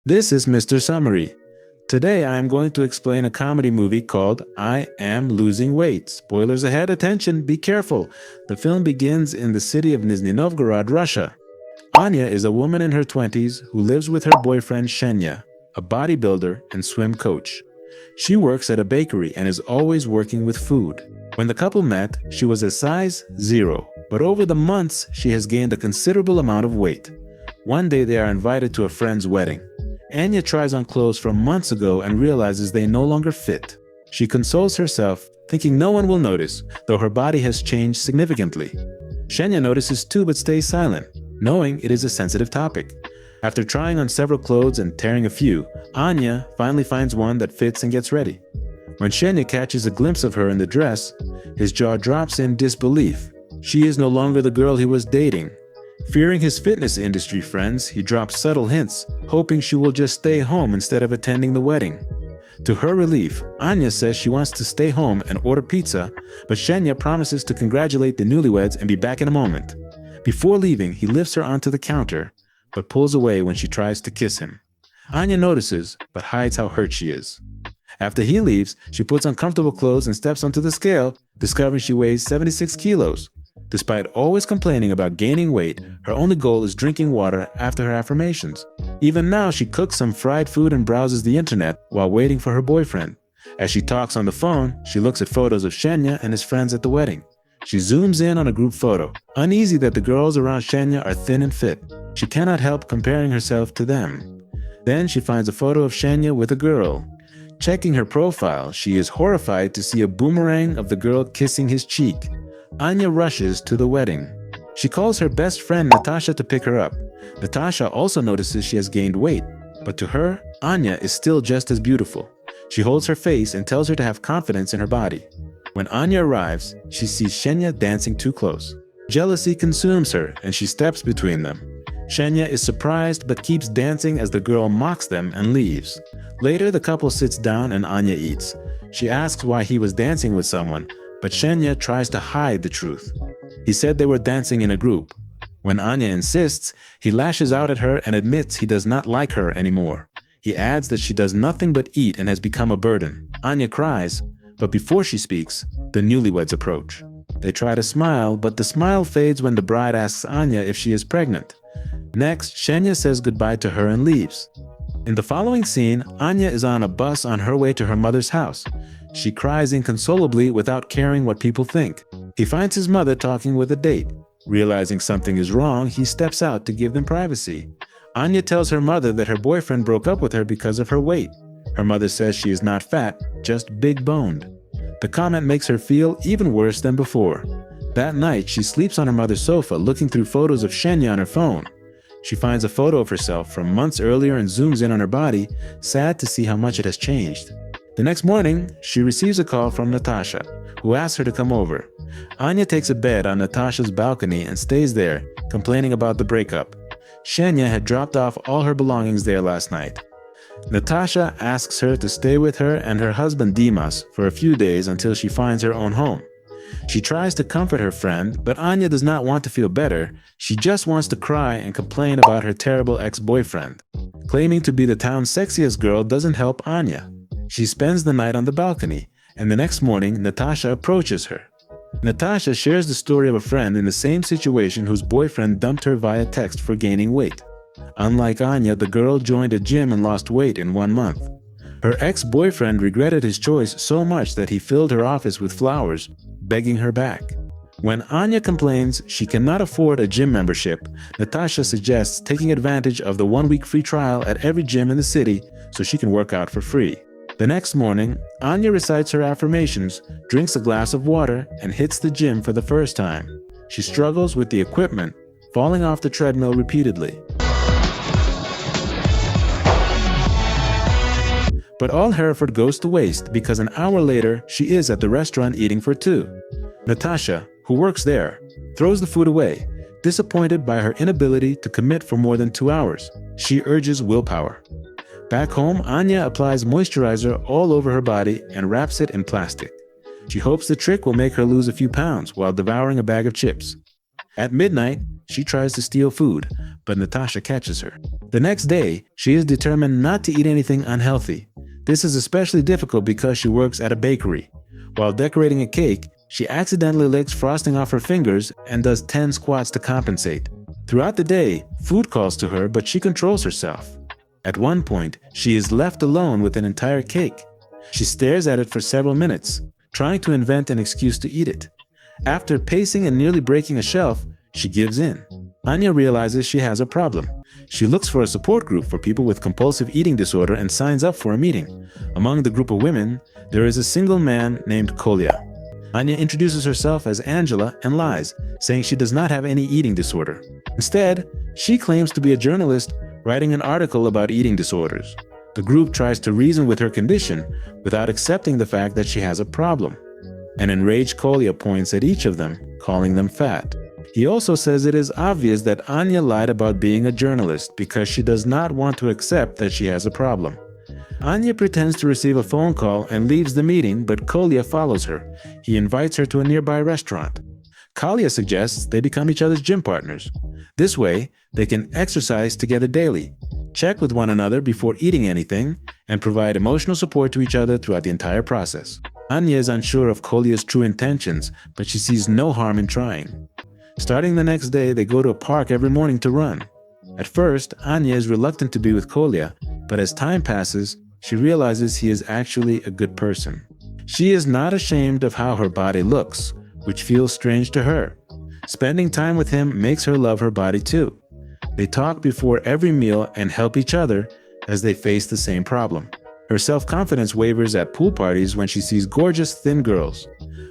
This is Mr. Summary. Today I am going to explain a comedy movie called I Am Losing Weight. Spoilers ahead, attention, be careful. The film begins in the city of Nizhny Novgorod, Russia. Anya is a woman in her 20s who lives with her boyfriend Shenya, a bodybuilder and swim coach. She works at a bakery and is always working with food. When the couple met, she was a size 0, but over the months she has gained a considerable amount of weight. One day they are invited to a friend's wedding. Anya tries on clothes from months ago and realizes they no longer fit. She consoles herself, thinking no one will notice, though her body has changed significantly. Shenya notices too but stays silent, knowing it is a sensitive topic. After trying on several clothes and tearing a few, Anya finally finds one that fits and gets ready. When Shenya catches a glimpse of her in the dress, his jaw drops in disbelief. She is no longer the girl he was dating. Fearing his fitness industry friends, he drops subtle hints, hoping she will just stay home instead of attending the wedding. To her relief, Anya says she wants to stay home and order pizza, but Shenya promises to congratulate the newlyweds and be back in a moment. Before leaving, he lifts her onto the counter, but pulls away when she tries to kiss him. Anya notices, but hides how hurt she is. After he leaves, she puts on comfortable clothes and steps onto the scale, discovering she weighs 76 kilos. Despite always complaining about gaining weight, her only goal is drinking water after her affirmations. Even now, she cooks some fried food and browses the internet while waiting for her boyfriend. As she talks on the phone, she looks at photos of Shenya and his friends at the wedding. She zooms in on a group photo, uneasy that the girls around Shenya are thin and fit. She cannot help comparing herself to them. Then she finds a photo of Shenya with a girl. Checking her profile, she is horrified to see a boomerang of the girl kissing his cheek. Anya rushes to the wedding. She calls her best friend Natasha to pick her up. Natasha also notices she has gained weight, but to her, Anya is still just as beautiful. She holds her face and tells her to have confidence in her body. When Anya arrives, she sees Shenya dancing too close. Jealousy consumes her and she steps between them. Shenya is surprised but keeps dancing as the girl mocks them and leaves. Later, the couple sits down and Anya eats. She asks why he was dancing with someone, but Shenya tries to hide the truth. He said they were dancing in a group. When Anya insists, he lashes out at her and admits he does not like her anymore. He adds that she does nothing but eat and has become a burden. Anya cries, but before she speaks, the newlyweds approach. They try to smile, but the smile fades when the bride asks Anya if she is pregnant. Next, Shenya says goodbye to her and leaves. In the following scene, Anya is on a bus on her way to her mother's house. She cries inconsolably without caring what people think. He finds his mother talking with a date. Realizing something is wrong, he steps out to give them privacy. Anya tells her mother that her boyfriend broke up with her because of her weight. Her mother says she is not fat, just big-boned. The comment makes her feel even worse than before. That night, she sleeps on her mother's sofa looking through photos of Shenya on her phone. She finds a photo of herself from months earlier and zooms in on her body, sad to see how much it has changed. The next morning, she receives a call from Natasha, who asks her to come over. Anya takes a bed on Natasha's balcony and stays there, complaining about the breakup. Shenya had dropped off all her belongings there last night. Natasha asks her to stay with her and her husband Dimas for a few days until she finds her own home. She tries to comfort her friend, but Anya does not want to feel better. She just wants to cry and complain about her terrible ex-boyfriend. Claiming to be the town's sexiest girl doesn't help Anya. She spends the night on the balcony, and the next morning, Natasha approaches her. Natasha shares the story of a friend in the same situation whose boyfriend dumped her via text for gaining weight. Unlike Anya, the girl joined a gym and lost weight in 1 month. Her ex-boyfriend regretted his choice so much that he filled her office with flowers, begging her back. When Anya complains she cannot afford a gym membership, Natasha suggests taking advantage of the 1-week free trial at every gym in the city so she can work out for free. The next morning, Anya recites her affirmations, drinks a glass of water, and hits the gym for the first time. She struggles with the equipment, falling off the treadmill repeatedly. But all her effort goes to waste because an hour later, she is at the restaurant eating for two. Natasha, who works there, throws the food away, disappointed by her inability to commit for more than 2 hours. She urges willpower. Back home, Anya applies moisturizer all over her body and wraps it in plastic. She hopes the trick will make her lose a few pounds while devouring a bag of chips. At midnight, she tries to steal food, but Natasha catches her. The next day, she is determined not to eat anything unhealthy. This is especially difficult because she works at a bakery. While decorating a cake, she accidentally licks frosting off her fingers and does 10 squats to compensate. Throughout the day, food calls to her, but she controls herself. At one point, she is left alone with an entire cake. She stares at it for several minutes, trying to invent an excuse to eat it. After pacing and nearly breaking a shelf, she gives in. Anya realizes she has a problem. She looks for a support group for people with compulsive eating disorder and signs up for a meeting. Among the group of women, there is a single man named Kolya. Anya introduces herself as Angela and lies, saying she does not have any eating disorder. Instead, she claims to be a journalist writing an article about eating disorders. The group tries to reason with her condition without accepting the fact that she has a problem. An enraged Kolya points at each of them, calling them fat. He also says it is obvious that Anya lied about being a journalist because she does not want to accept that she has a problem. Anya pretends to receive a phone call and leaves the meeting, but Kolya follows her. He invites her to a nearby restaurant. Kolya suggests they become each other's gym partners. This way, they can exercise together daily, check with one another before eating anything, and provide emotional support to each other throughout the entire process. Anya is unsure of Kolya's true intentions, but she sees no harm in trying. Starting the next day, they go to a park every morning to run. At first, Anya is reluctant to be with Kolya, but as time passes, she realizes he is actually a good person. She is not ashamed of how her body looks, which feels strange to her. Spending time with him makes her love her body too. They talk before every meal and help each other as they face the same problem. Her self-confidence wavers at pool parties when she sees gorgeous, thin girls.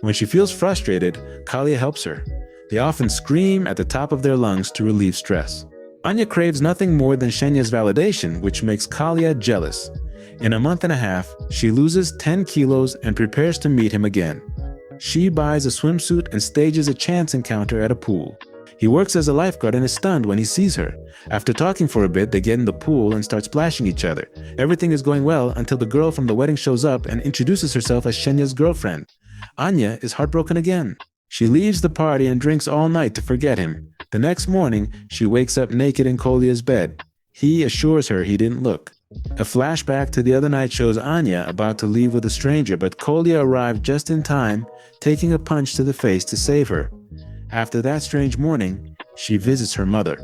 When she feels frustrated, Kolya helps her. They often scream at the top of their lungs to relieve stress. Anya craves nothing more than Ksenia's validation, which makes Kolya jealous. In a month and a half, she loses 10 kilos and prepares to meet him again. She buys a swimsuit and stages a chance encounter at a pool. He works as a lifeguard and is stunned when he sees her. After talking for a bit, they get in the pool and start splashing each other. Everything is going well until the girl from the wedding shows up and introduces herself as Ksenia's girlfriend. Anya is heartbroken again. She leaves the party and drinks all night to forget him. The next morning, she wakes up naked in Kolya's bed. He assures her he didn't look. A flashback to the other night shows Anya about to leave with a stranger, but Kolya arrived just in time, taking a punch to the face to save her. After that strange morning, she visits her mother.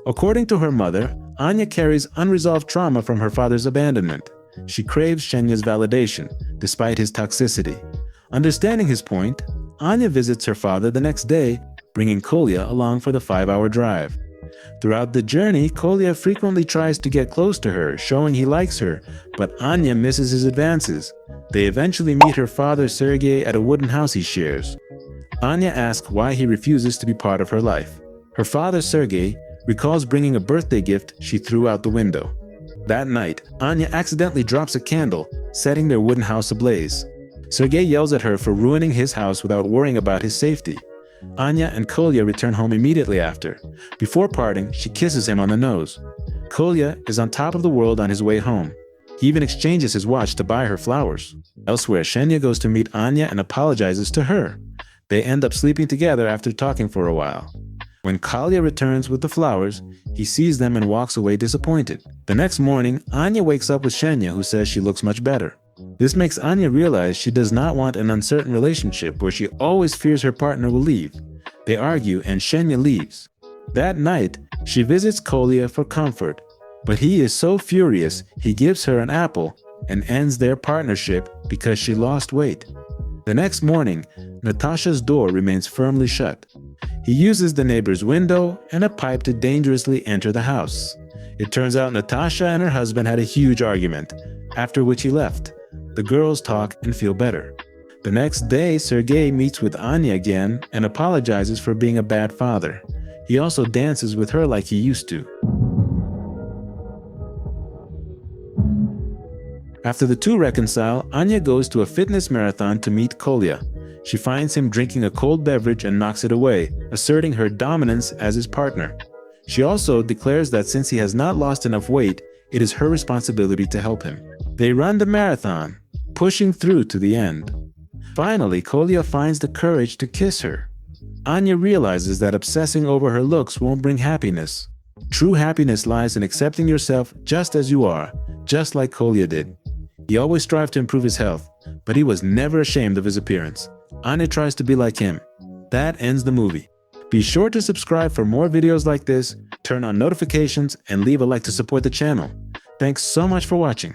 According to her mother, Anya carries unresolved trauma from her father's abandonment. She craves Ksenia's validation, despite his toxicity. Understanding his point, Anya visits her father the next day, bringing Kolya along for the 5-hour drive. Throughout the journey, Kolya frequently tries to get close to her, showing he likes her, but Anya misses his advances. They eventually meet her father Sergei at a wooden house he shares. Anya asks why he refuses to be part of her life. Her father Sergei recalls bringing a birthday gift she threw out the window. That night, Anya accidentally drops a candle, setting their wooden house ablaze. Sergei yells at her for ruining his house without worrying about his safety. Anya and Kolya return home immediately after. Before parting, she kisses him on the nose. Kolya is on top of the world on his way home. He even exchanges his watch to buy her flowers. Elsewhere, Ksenia goes to meet Anya and apologizes to her. They end up sleeping together after talking for a while. When Kolya returns with the flowers, he sees them and walks away disappointed. The next morning, Anya wakes up with Ksenia, who says she looks much better. This makes Anya realize she does not want an uncertain relationship where she always fears her partner will leave. They argue and Ksenia leaves. That night, she visits Kolya for comfort, but he is so furious he gives her an apple and ends their partnership because she lost weight. The next morning, Natasha's door remains firmly shut. He uses the neighbor's window and a pipe to dangerously enter the house. It turns out Natasha and her husband had a huge argument, after which he left. The girls talk and feel better. The next day, Sergei meets with Anya again and apologizes for being a bad father. He also dances with her like he used to. After the two reconcile, Anya goes to a fitness marathon to meet Kolya. She finds him drinking a cold beverage and knocks it away, asserting her dominance as his partner. She also declares that since he has not lost enough weight, it is her responsibility to help him. They run the marathon, pushing through to the end. Finally, Kolya finds the courage to kiss her. Anya realizes that obsessing over her looks won't bring happiness. True happiness lies in accepting yourself just as you are, just like Kolya did. He always strived to improve his health, but he was never ashamed of his appearance. Anya tries to be like him. That ends the movie. Be sure to subscribe for more videos like this, turn on notifications, and leave a like to support the channel. Thanks so much for watching.